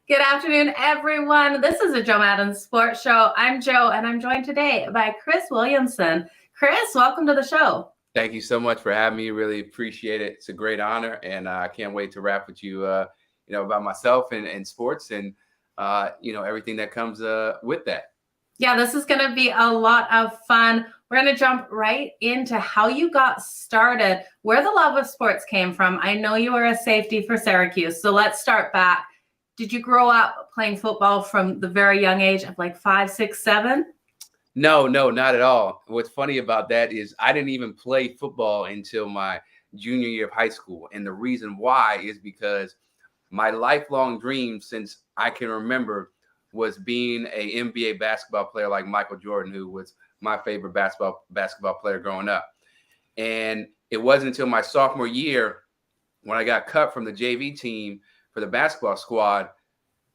Good afternoon, everyone. This is a Joe Madden Sports Show. I'm Joe, and I'm joined today by Chris Williamson. Chris, welcome to the show. Thank you so much for having me. Really appreciate it. It's a great honor, and I can't wait to rap with you, about myself and sports and, everything that comes with that. Yeah, this is going to be a lot of fun. We're going to jump right into how you got started, where the love of sports came from. I know you were a safety for Syracuse, so let's start back. Did you grow up playing football from the very young age of like 5, 6, 7? No, not at all. What's funny about that is I didn't even play football until my junior year of high school. And the reason why is because my lifelong dream since I can remember was being an NBA basketball player like Michael Jordan, who was my favorite basketball player growing up. And it wasn't until my sophomore year when I got cut from the JV team for the basketball squad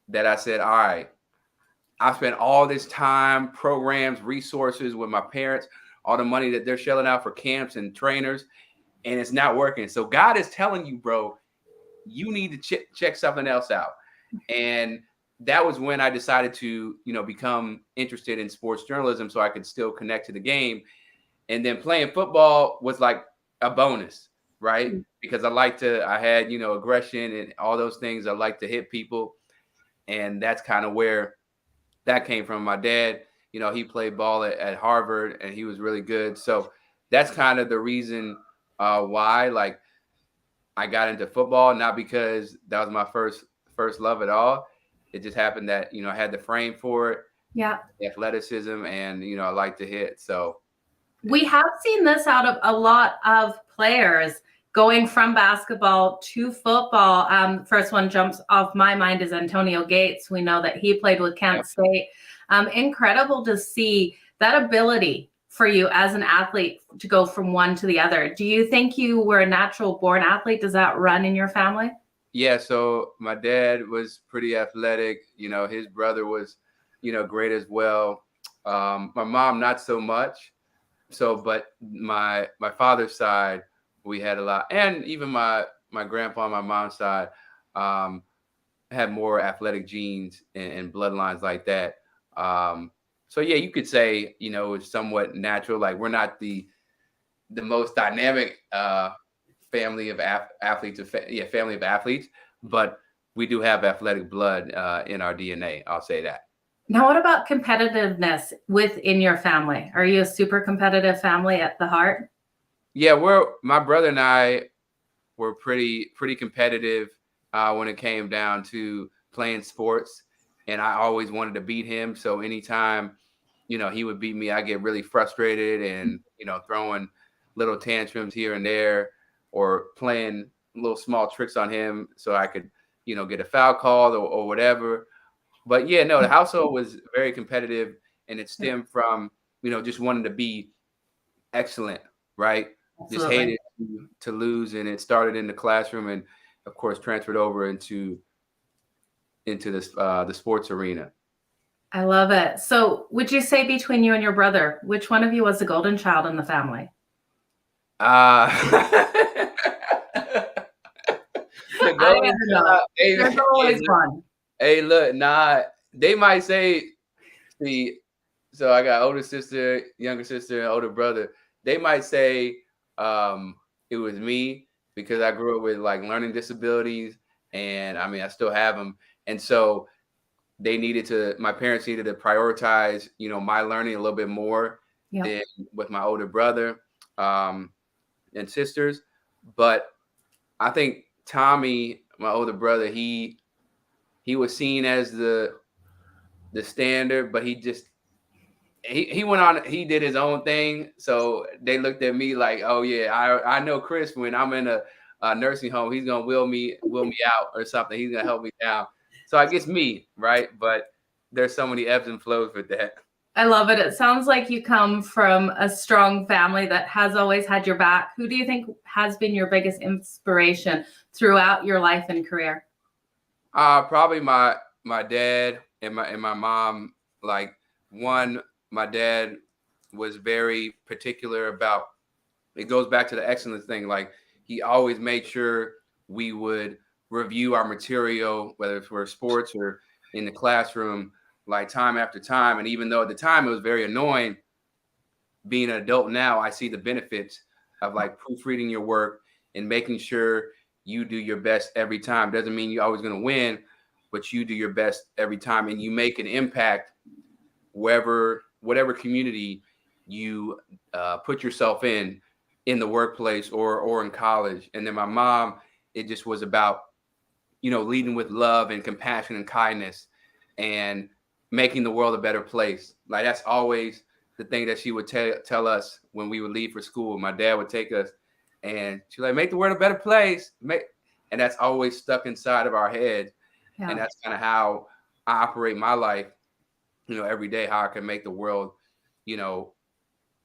that I said, all right, I spent all this time, programs, resources with my parents, all the money that they're shelling out for camps and trainers, and it's not working. So God is telling you, bro, you need to check something else out. And that was when I decided to, become interested in sports journalism so I could still connect to the game. And then playing football was like a bonus, right? Because I had, aggression and all those things. I like to hit people. And that's kind of where that came from. My dad, he played ball at Harvard and he was really good. So that's kind of the reason why, like, I got into football, not because that was my first love at all. It just happened that, I had the frame for it. Yeah. Athleticism and, I like to hit. So we have seen this out of a lot of players going from basketball to football. First one jumps off my mind is Antonio Gates. We know that he played with Kent State. Incredible to see that ability for you as an athlete to go from one to the other. Do you think you were a natural born athlete? Does that run in your family? Yeah, so my dad was pretty athletic. His brother was, great as well. My mom, not so much. So, but my father's side, we had a lot, and even my grandpa on my mom's side had more athletic genes and bloodlines like that. So yeah, you could say it's somewhat natural. Like we're not the most dynamic family of athletes, family of athletes, but we do have athletic blood in our DNA. I'll say that. Now, what about competitiveness within your family? Are you a super competitive family at the heart? Yeah, my brother and I were pretty competitive when it came down to playing sports, and I always wanted to beat him. So anytime, he would beat me, I get really frustrated and, throwing little tantrums here and there or playing little small tricks on him so I could, get a foul called or whatever. But yeah, no, the household was very competitive, and it stemmed from, just wanting to be excellent, right? Just hated to lose, and it started in the classroom, and of course transferred over into this the sports arena. I love it. So, would you say between you and your brother, which one of you was the golden child in the family? The golden child. There's always one. Hey, look, they might say, so I got older sister, younger sister, and older brother. They might say it was me because I grew up with like learning disabilities, and I still have them. And so my parents needed to prioritize, my learning a little bit more than with my older brother and sisters. But I think Tommy, my older brother, he was seen as the standard, but he went on, he did his own thing. So they looked at me like, oh yeah, I know Chris, when I'm in a nursing home, he's going to wheel me out or something. He's going to help me down. So I guess me, right? But there's so many ebbs and flows with that. I love it. It sounds like you come from a strong family that has always had your back. Who do you think has been your biggest inspiration throughout your life and career? Probably my dad and my mom. Like, one, my dad was very particular about, it goes back to the excellence thing. Like, he always made sure we would review our material, whether it's for sports or in the classroom, like time after time. And even though at the time it was very annoying, being an adult now, I see the benefits of like proofreading your work and making sure you do your best every time. Doesn't mean you're always going to win, but you do your best every time, and you make an impact whatever community you put yourself in the workplace or in college. And then my mom, it just was about, leading with love and compassion and kindness and making the world a better place. Like that's always the thing that she would tell us when we would leave for school. My dad would take us and she's like, make the world a better place. And that's always stuck inside of our heads. Yeah. And that's kind of how I operate my life, every day, how I can make the world,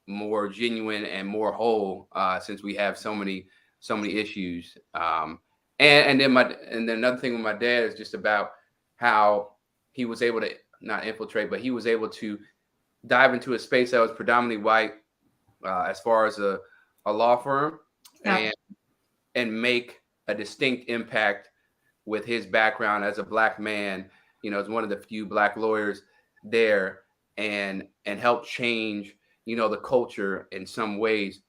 more genuine and more whole, since we have so many issues. And then another thing with my dad is just about how he was able to not infiltrate, but he was able to dive into a space that was predominantly white, as far as a law firm, yeah. and make a distinct impact with his background as a Black man, as one of the few Black lawyers there, and help change, the culture in some ways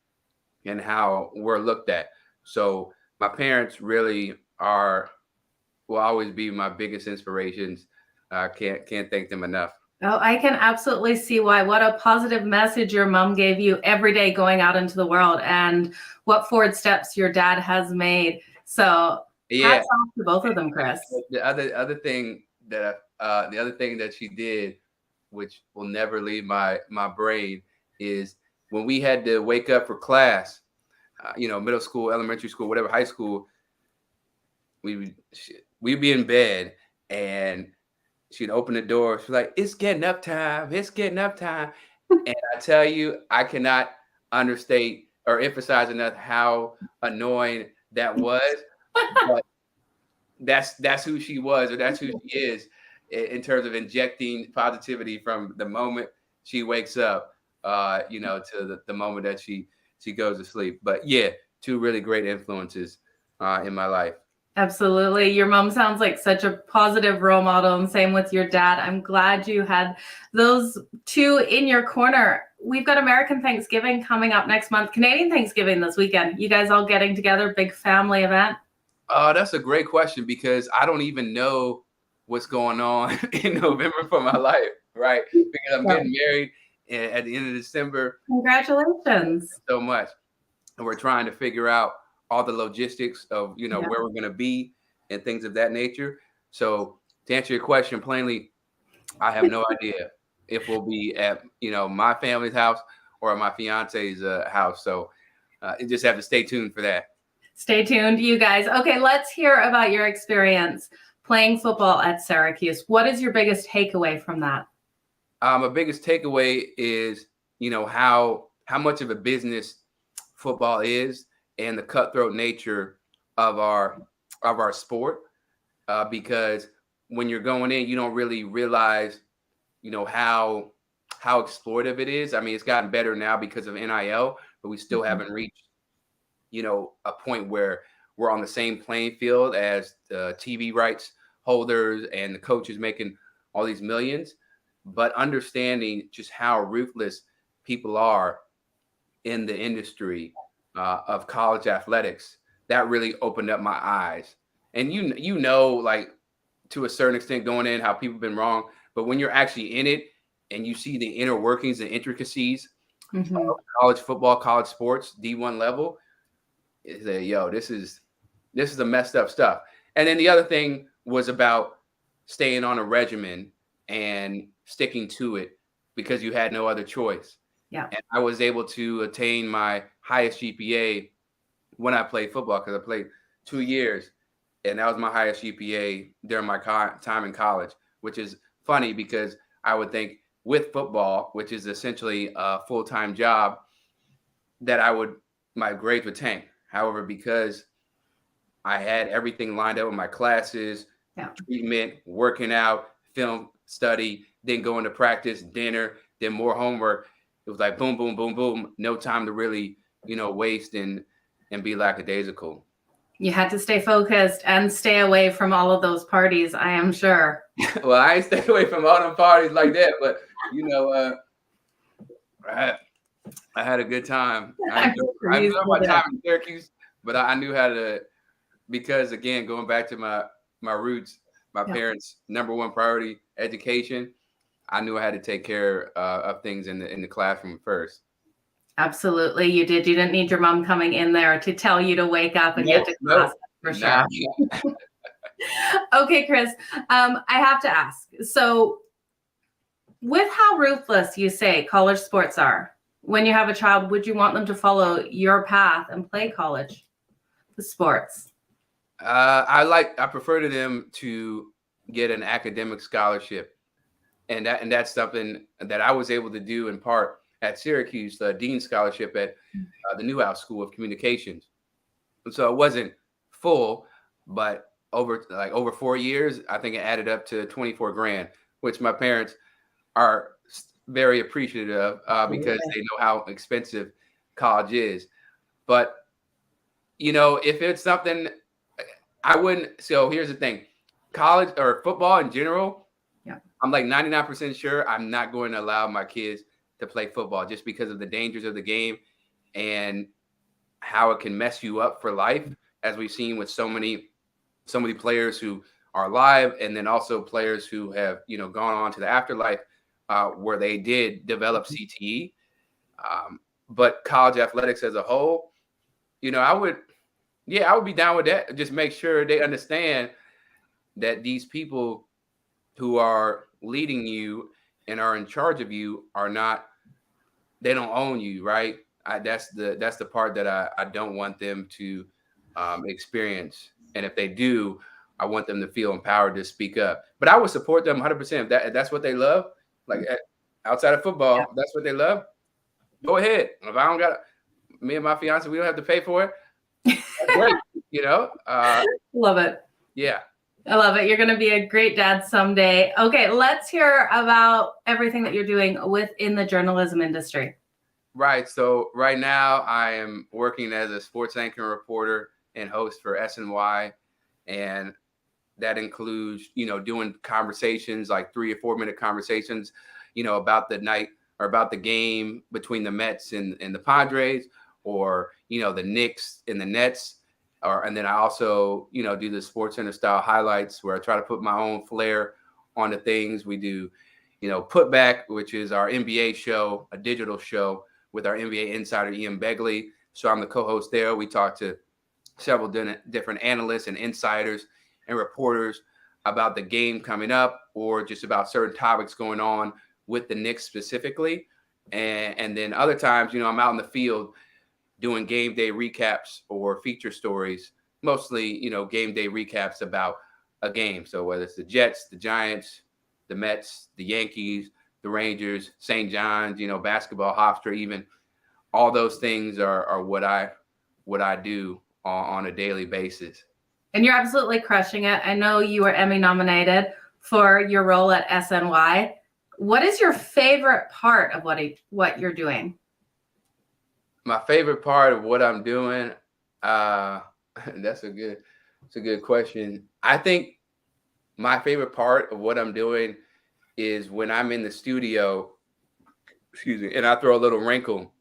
and how we're looked at. So my parents really will always be my biggest inspirations. Can't thank them enough. Oh, I can absolutely see why. What a positive message your mom gave you every day going out into the world, and what forward steps your dad has made. So yeah, hats off to both of them, Chris. The other thing that she did, which will never leave my brain, is when we had to wake up for class, middle school, elementary school, whatever, high school, we'd be in bed and she'd open the door. She's like, it's getting up time. It's getting up time. And I tell you, I cannot understate or emphasize enough how annoying that was. But that's who she was, or that's who she is in terms of injecting positivity from the moment she wakes up, to the moment that she goes to sleep. But yeah, two really great influences in my life. Absolutely. Your mom sounds like such a positive role model, and same with your dad. I'm glad you had those two in your corner. We've got American Thanksgiving coming up next month, Canadian Thanksgiving this weekend. You guys all getting together, big family event? That's a great question, because I don't even know what's going on in November for my life, right? Because I'm getting married at the end of December. Congratulations. So much. And we're trying to figure out all the logistics of, where we're going to be and things of that nature. So to answer your question plainly, I have no idea if we'll be at, my family's house or at my fiance's house. So you just have to stay tuned for that. Stay tuned, you guys. Okay, let's hear about your experience playing football at Syracuse. What is your biggest takeaway from that? My biggest takeaway is, how much of a business football is, and the cutthroat nature of our sport. Because when you're going in, you don't really realize, how exploitive it is. I mean, it's gotten better now because of NIL, but we still haven't reached, a point where we're on the same playing field as the TV rights holders and the coaches making all these millions. But understanding just how ruthless people are in the industry of college athletics, that really opened up my eyes. And like to a certain extent going in, how people have been wrong, but when you're actually in it and you see the inner workings and intricacies of college football, college sports, D1 level, is that, this is the messed up stuff. And then the other thing was about staying on a regimen and sticking to it because you had no other choice. Yeah. And I was able to attain my highest GPA when I played football, because I played 2 years, and that was my highest GPA during my time in college, which is funny because I would think with football, which is essentially a full-time job, that my grades would tank. However, because I had everything lined up with my classes, treatment, working out, film study, then going to practice, dinner, then more homework, it was like boom, boom, boom, boom. No time to really, waste and and be lackadaisical. You had to stay focused and stay away from all of those parties, I am sure. Well, I ain't stay away from all them parties like that, but you know, I had a good time. I enjoyed my time in Syracuse, but I knew how to, because again, going back to my roots, my parents' number one priority, education. I knew I had to take care of things in the classroom first. Absolutely, you did. You didn't need your mom coming in there to tell you to wake up and get to class, for sure. Okay, Chris, I have to ask. So, with how ruthless you say college sports are, when you have a child, would you want them to follow your path and play college sports? I prefer to them to get an academic scholarship, and that's something that I was able to do in part at Syracuse, the Dean Scholarship at the Newhouse School of Communications. So it wasn't full, but over 4 years, I think it added up to 24 grand, which my parents are very appreciative of because they know how expensive college is. But, you know, if it's something I wouldn't. So here's the thing, college or football in general, I'm like 99% sure I'm not going to allow my kids to play football just because of the dangers of the game and how it can mess you up for life, as we've seen with so many players who are alive, and then also players who have, you know, gone on to the afterlife where they did develop CTE. But college athletics as a whole, you know, I would be down with that. Just make sure they understand that these people who are leading you and are in charge of you they don't own you, right? That's the part that I don't want them to experience. And if they do, I want them to feel empowered to speak up. But I would support them 100%. If that's what they love, like outside of football, that's what they love. Go ahead. If I don't got me and my fiance, we don't have to pay for it. That's great, you know. Love it. Yeah. I love it. You're going to be a great dad someday. Okay, let's hear about everything that you're doing within the journalism industry. Right. So right now I am working as a sports anchor and reporter and host for SNY. And that includes, you know, doing conversations, like 3 or 4 minute conversations, you know, about the night or about the game between the Mets and the Padres, or, you know, the Knicks and the Nets. And then I also, you know, do the Sports Center style highlights where I try to put my own flair on the things. We do, you know, Putback, which is our NBA show, a digital show with our NBA insider, Ian Begley. So I'm the co-host there. We talk to several different analysts and insiders and reporters about the game coming up, or just about certain topics going on with the Knicks specifically. And then other times, you know, I'm out in the field doing game day recaps or feature stories, mostly, you know, game day recaps about a game. So whether it's the Jets, the Giants, the Mets, the Yankees, the Rangers, St. John's, you know, basketball, Hofstra, even, all those things are what I do on a daily basis. And you're absolutely crushing it. I know you were Emmy nominated for your role at SNY. What is your favorite part of what you're doing? My favorite part of what I'm doing, that's a good question. I think my favorite part of what I'm doing is when I'm in the studio, and I throw a little wrinkle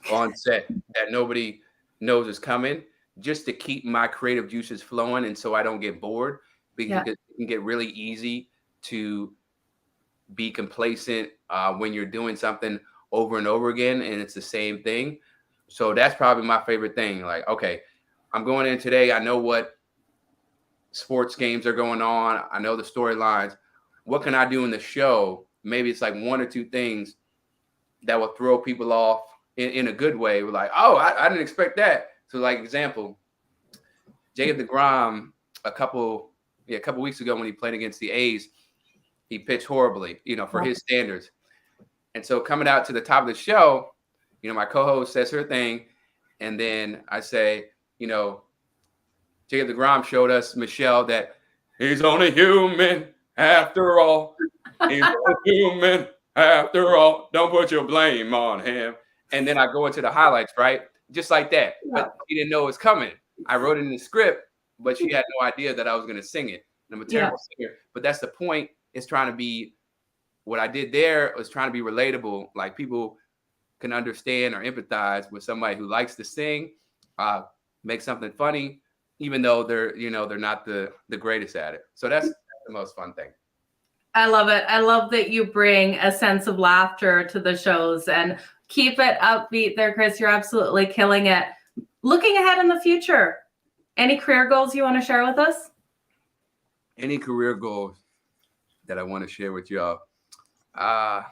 on set that nobody knows is coming, just to keep my creative juices flowing, and so I don't get bored, because it can get really easy to be complacent when you're doing something over and over again and it's the same thing. So that's probably my favorite thing. Like, okay, I'm going in today. I know what sports games are going on. I know the storylines. What can I do in the show? Maybe it's like 1 or 2 things that will throw people off in a good way. We're like, oh, I didn't expect that. So, like, example, Jacob deGrom, a couple weeks ago when he played against the A's, he pitched horribly, you know, for his standards. And so coming out to the top of the show, you know, my co-host says her thing, and then I say, you know, Jacob deGrom showed us, Michelle, that he's only human after all. He's only human after all. Don't put your blame on him. And then I go into the highlights, right? just like that. But she didn't know it was coming. I wrote it in the script, but she had no idea that I was going to sing it. And I'm a terrible singer, but that's the point. It's trying to be, what I did there was trying to be relatable. Like people can understand or empathize with somebody who likes to sing, make something funny, even though they're not the greatest at it. So that's the most fun thing. I love it. I love that you bring a sense of laughter to the shows and keep it upbeat there, Chris. You're absolutely killing it. Looking ahead in the future, any career goals you want to share with us? Any career goals that I want to share with y'all? I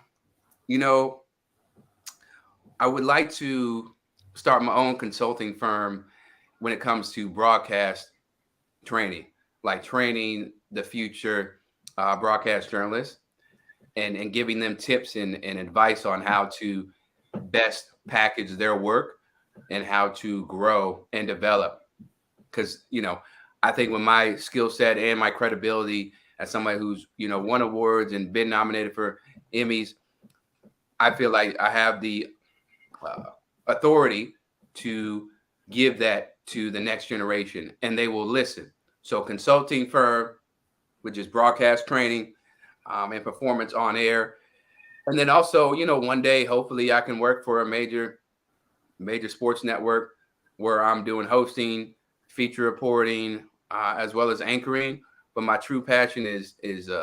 would like to start my own consulting firm when it comes to broadcast training, like training the future broadcast journalists and giving them tips and advice on how to best package their work and how to grow and develop. Because, I think with my skill set and my credibility as somebody who's, won awards and been nominated for Emmys, I feel like I have the authority to give that to the next generation, and they will listen. So consulting firm, which is broadcast training and performance on air. And then also, one day, hopefully I can work for a major sports network where I'm doing hosting, feature reporting, as well as anchoring. But my true passion is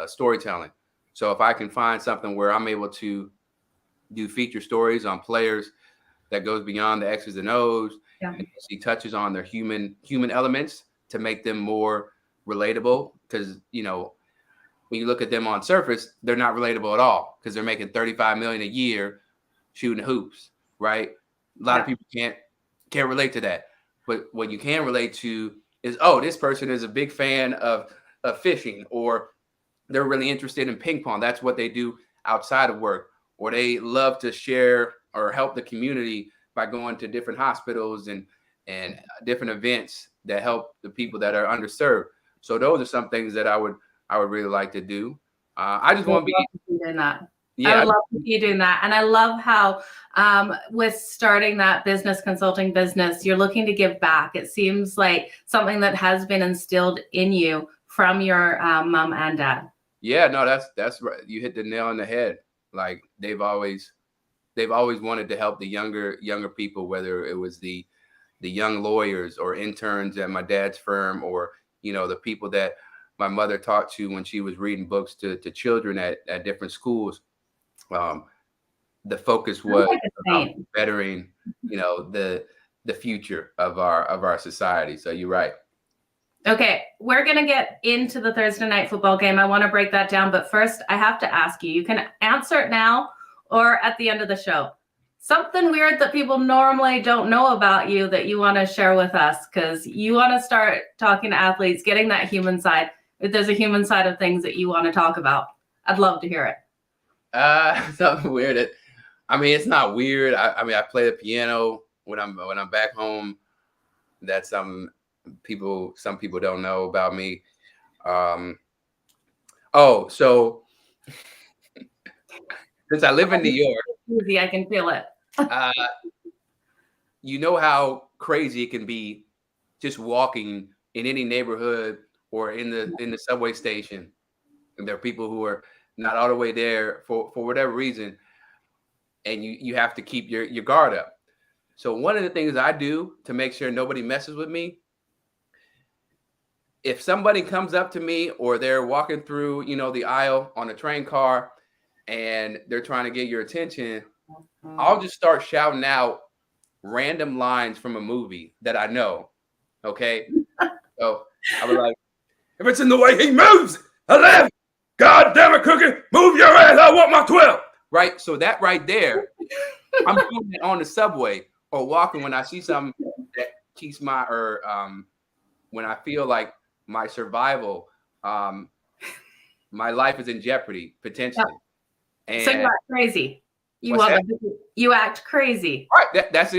storytelling. So if I can find something where I'm able to do feature stories on players that goes beyond the X's and O's, and he touches on their human elements to make them more relatable, because when you look at them on surface, they're not relatable at all because they're making $35 million a year shooting hoops, right? A lot of people can't relate to that. But what you can relate to is, this person is a big fan of fishing, or they're really interested in ping pong. That's what they do outside of work, or they love to share or help the community by going to different hospitals and different events that help the people that are underserved. So those are some things that I would really like to do. I just want to be doing that. Yeah, I would love to see you doing that. And I love how with starting that consulting business, you're looking to give back. It seems like something that has been instilled in you from your mom and dad. Yeah, no, that's right. You hit the nail on the head. Like they've always wanted to help the younger people, whether it was the young lawyers or interns at my dad's firm, or the people that my mother taught to when she was reading books to children at different schools. The focus was about bettering, the future of our society. So you're right. Okay, we're going to get into the Thursday night football game. I want to break that down, but first I have to ask you. You can answer it now or at the end of the show. Something weird that people normally don't know about you that you want to share with us, because you want to start talking to athletes, getting that human side. If there's a human side of things that you want to talk about, I'd love to hear it. Something weird. It's not weird. I play the piano when I'm back home. That's some people don't know about me. So since I live in New York, easy, I can feel it. You know how crazy it can be just walking in any neighborhood or in the subway station. And there are people who are not all the way there for whatever reason, and you have to keep your guard up. So one of the things I do to make sure nobody messes with me, if somebody comes up to me or they're walking through, the aisle on a train car and they're trying to get your attention, I'll just start shouting out random lines from a movie that I know. Okay. So I was like, if it's in the way he moves, 11, God damn it, Cookie, move your ass, I want my 12. Right. So that right there, I'm doing it on the subway or walking when I see something that keeps when I feel like my survival, my life is in jeopardy potentially. And so you act crazy. You act crazy. Right. That's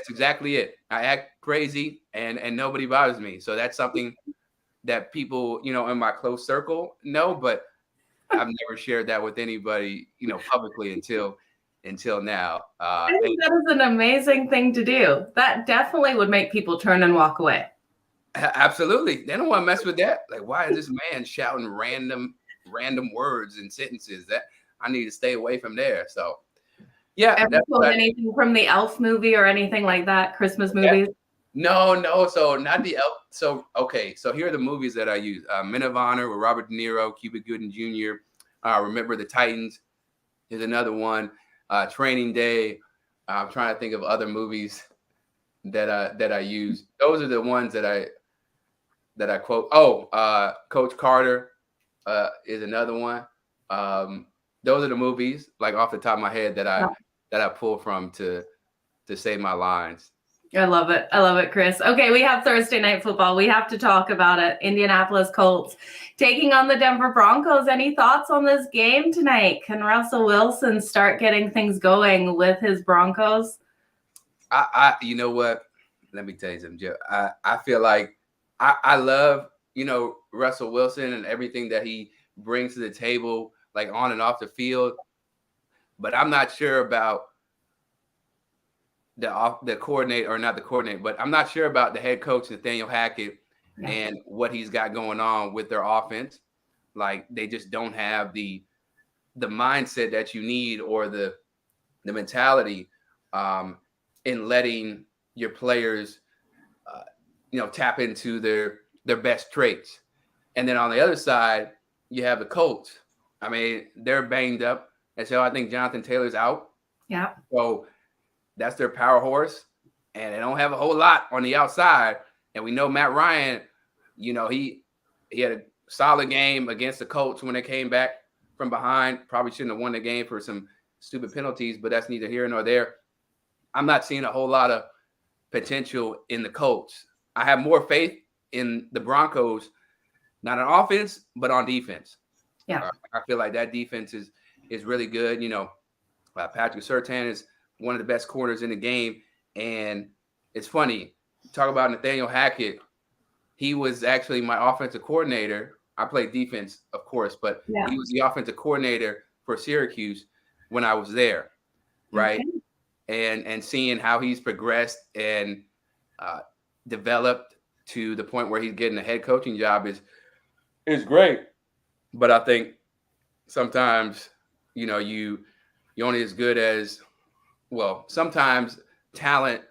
exactly it. I act crazy and nobody bothers me. So that's something that people, in my close circle know, but I've never shared that with anybody, publicly until until now. I think that is an amazing thing to do. That definitely would make people turn and walk away. Absolutely. They don't want to mess with that. Like, why is this man shouting random words and sentences? That I need to stay away from there. So yeah. Ever told anything from the Elf movie or anything like that? Christmas movies? No. So not the Elf. So okay. So here are the movies that I use: Men of Honor with Robert De Niro, Cuba Gooding Jr. Remember the Titans is another one. Training Day. I'm trying to think of other movies that I use. Those are the ones that I quote. Oh, Coach Carter is another one. Those are the movies, like off the top of my head, that I pull from to say my lines. I love it. I love it, Chris. Okay, we have Thursday night football. We have to talk about it. Indianapolis Colts taking on the Denver Broncos. Any thoughts on this game tonight? Can Russell Wilson start getting things going with his Broncos? You know what? Let me tell you something, Joe. I feel like I love, Russell Wilson and everything that he brings to the table, like on and off the field. But I'm not sure about the coordinator, or not the coordinator, but I'm not sure about the head coach, Nathaniel Hackett, and what he's got going on with their offense. Like, they just don't have the mindset that you need, or the mentality in letting your players, tap into their best traits. And then on the other side, you have the Colts. I mean, they're banged up. And so I think Jonathan Taylor's out. Yeah. So that's their power horse. And they don't have a whole lot on the outside. And we know Matt Ryan, he had a solid game against the Colts when they came back from behind. Probably shouldn't have won the game for some stupid penalties, but that's neither here nor there. I'm not seeing a whole lot of potential in the Colts. I have more faith in the Broncos, not on offense, but on defense. Yeah. I feel like that defense is really good. Patrick Surtain is one of the best corners in the game. And it's funny, talk about Nathaniel Hackett. He was actually my offensive coordinator. I played defense, of course, but he was the offensive coordinator for Syracuse when I was there, right? Okay. And seeing how he's progressed and developed to the point where he's getting a head coaching job is great. But I think sometimes, you only as good as, well, sometimes talent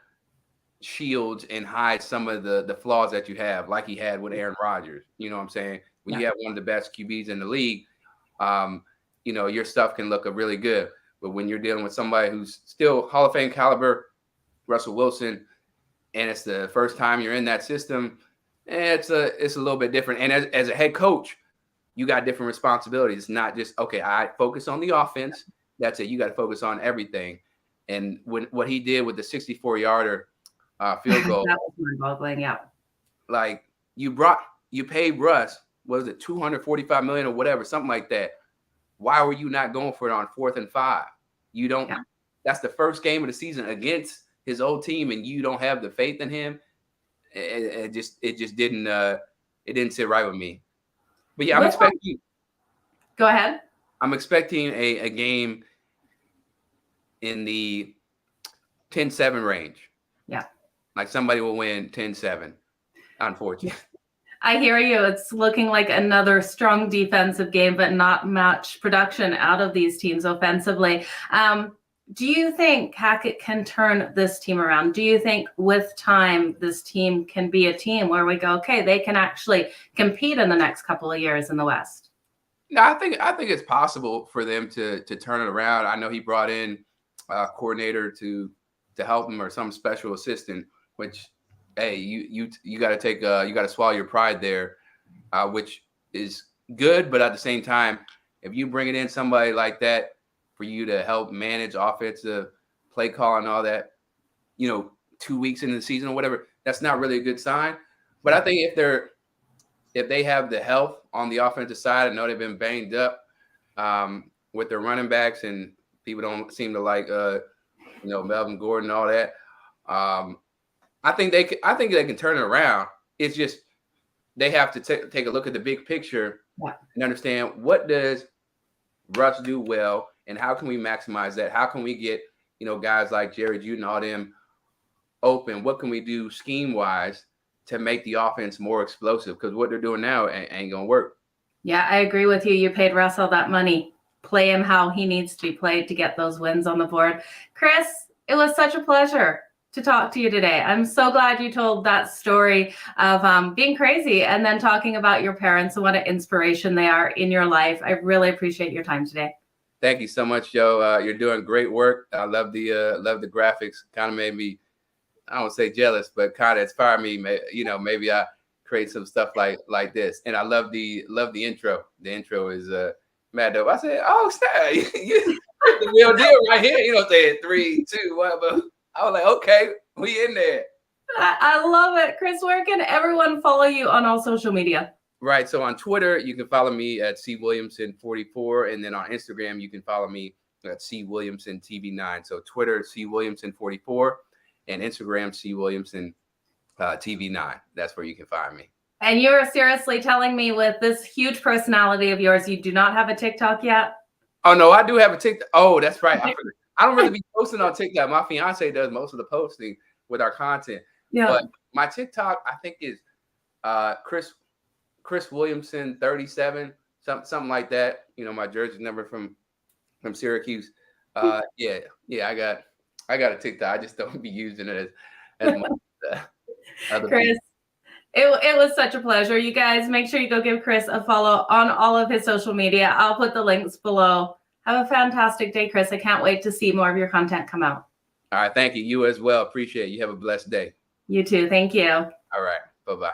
shields and hides some of the flaws that you have, like he had with Aaron Rodgers. You know what I'm saying? When you have one of the best QBs in the league, your stuff can look really good. But when you're dealing with somebody who's still Hall of Fame caliber, Russell Wilson, and it's the first time you're in that system, it's a little bit different. And as a head coach, you got different responsibilities. It's not just, okay, I focus on the offense. That's it. You got to focus on everything. And what he did with the 64-yarder field goal, that was mind-boggling. Yeah. Like, you paid Russ, what was it, $245 million or whatever, something like that. Why were you not going for it on 4th and 5? You don't. Yeah. That's the first game of the season against his old team, and you don't have the faith in him. It just didn't. It didn't sit right with me. But yeah, I'm expecting. Go ahead. I'm expecting a game in the 10-7 range. Yeah. Like somebody will win 10-7, unfortunately. I hear you. It's looking like another strong defensive game, but not much production out of these teams offensively. Do you think Hackett can turn this team around? Do you think with time, this team can be a team where we go, okay, they can actually compete in the next couple of years in the West? No, I think it's possible for them to turn it around. I know he brought in a coordinator to help him, or some special assistant, which, hey, you got to take you got to swallow your pride there, which is good. But at the same time, if you bring it in somebody like that for you to help manage offensive play call and all that, 2 weeks into the season or whatever, that's not really a good sign. But I think if they have the health on the offensive side, I know they've been banged up with their running backs, and people don't seem to like Melvin Gordon and all that. I think they can turn it around. It's just they have to take a look at the big picture and understand, what does Russ do well, And how can we maximize that? How can we get, guys like Jerry Jeudy and all them open? What can we do scheme wise to make the offense more explosive? Because what they're doing now ain't gonna work. Yeah, I agree with you. You paid Russell that money. Play him how he needs to be played to get those wins on the board. Chris, it was such a pleasure to talk to you today. I'm so glad you told that story of being crazy and then talking about your parents and what an inspiration they are in your life. I really appreciate your time today. Thank you so much, Joe. You're doing great work. I love the graphics. Kind of made me, I don't say jealous, but kind of inspired me. Maybe I create some stuff like this. And I love the intro. The intro is mad dope. I said, "Oh, snap, you the real deal right here." Saying 3, 2, 1. But I was like, "Okay, we in there." I love it, Chris. Where can everyone follow you on all social media? Right. So on Twitter, you can follow me at CWilliamson44, and then on Instagram, you can follow me at CWilliamsonTV9. So Twitter, CWilliamson44, and Instagram, CWilliamsonTV9. That's where you can find me. And you're seriously telling me, with this huge personality of yours, you do not have a TikTok yet? Oh, no, I do have a TikTok. Oh, that's right. I don't really be posting on TikTok. My fiance does most of the posting with our content. Yeah. But my TikTok, I think, is Chris Williamson 37, something like that. My jersey number from Syracuse. Yeah, I got a TikTok. I just don't be using it as much as other Chris, people. It was such a pleasure. You guys, make sure you go give Chris a follow on all of his social media. I'll put the links below. Have a fantastic day, Chris. I can't wait to see more of your content come out. All right. Thank you. You as well. Appreciate it. You have a blessed day. You too. Thank you. All right. Bye-bye.